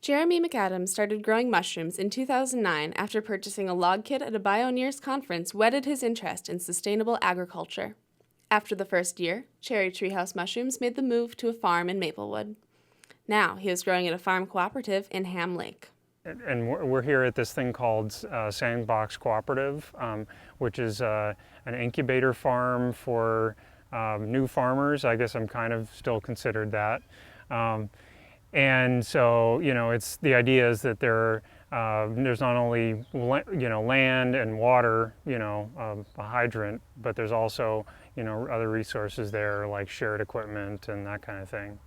Jeremy McAdams started growing mushrooms in 2009 after purchasing a log kit at a bioneers conference whetted his interest in sustainable agriculture. After the first year, cherry treehouse mushrooms made the move to a farm in Maplewood. Now he is growing at a farm cooperative in Ham Lake. And we're here at this thing called Sandbox Cooperative, which is an incubator farm for new farmers. I guess I'm kind of still considered that. And so, it's the idea is that there's not only land and water, a hydrant, but there's also other resources there like shared equipment and that kind of thing.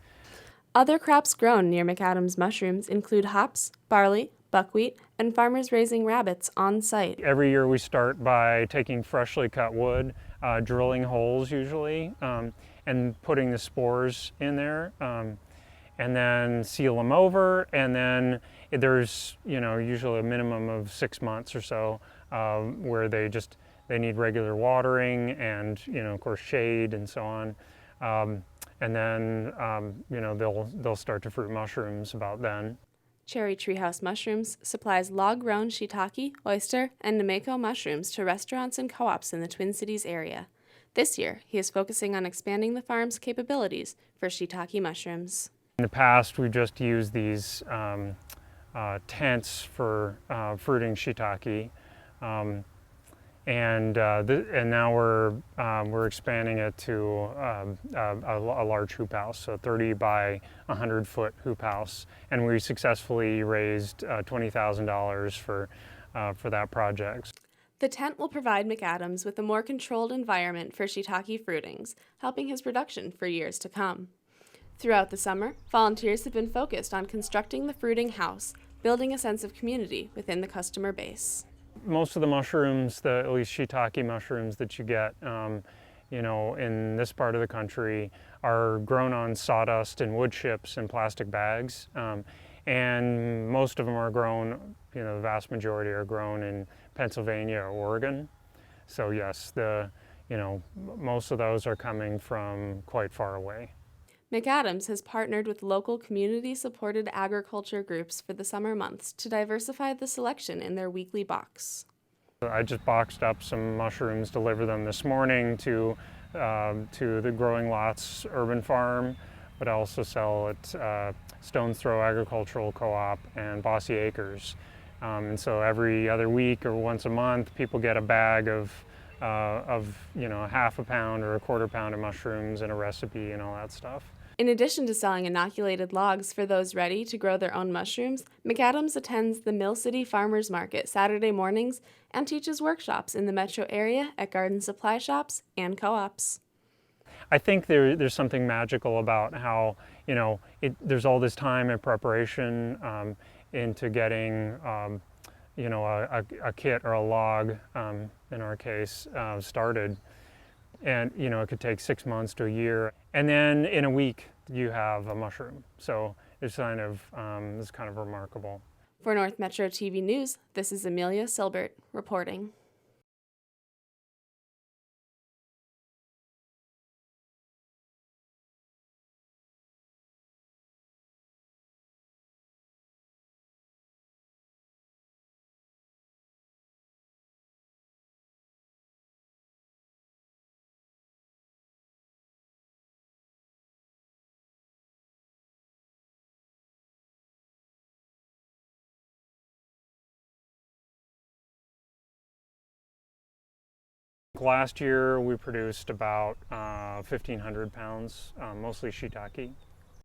Other crops grown near McAdams mushrooms include hops, barley, buckwheat, and farmers raising rabbits on site. Every year we start by taking freshly cut wood, drilling holes usually, and putting the spores in there. And then seal them over, and then there's usually a minimum of 6 months or so where they need regular watering and of course shade and so on, and then they'll start to fruit mushrooms about then. Cherry Treehouse Mushrooms supplies log-grown shiitake, oyster, and nameko mushrooms to restaurants and co-ops in the Twin Cities area. This year, he is focusing on expanding the farm's capabilities for shiitake mushrooms. In the past, we just used these tents for fruiting shiitake, and now we're expanding it to a large hoop house, so 30 by 100 foot hoop house, and we successfully raised $20,000 for that project. The tent will provide McAdams with a more controlled environment for shiitake fruitings, helping his production for years to come. Throughout the summer, volunteers have been focused on constructing the fruiting house, building a sense of community within the customer base. Most of the mushrooms, at least shiitake mushrooms that you get, in this part of the country, are grown on sawdust and wood chips and plastic bags, and most of them are grown. The vast majority are grown in Pennsylvania or Oregon. So yes, most of those are coming from quite far away. McAdams has partnered with local community-supported agriculture groups for the summer months to diversify the selection in their weekly box. I just boxed up some mushrooms, delivered them this morning to the Growing Lots urban farm, but I also sell at Stone's Throw Agricultural Co-op and Bossy Acres. And so every other week or once a month, people get a bag of half a pound or a quarter pound of mushrooms and a recipe and all that stuff. In addition to selling inoculated logs for those ready to grow their own mushrooms, McAdams attends the Mill City Farmers Market Saturday mornings and teaches workshops in the metro area at garden supply shops and co-ops. I think there's something magical about how there's all this time and preparation into getting a kit or a log, in our case, started. And it could take 6 months to a year, and then in a week you have a mushroom. So it's kind of remarkable. For North Metro TV News, this is Amelia Silbert reporting. Last year we produced about 1,500 pounds, mostly shiitake.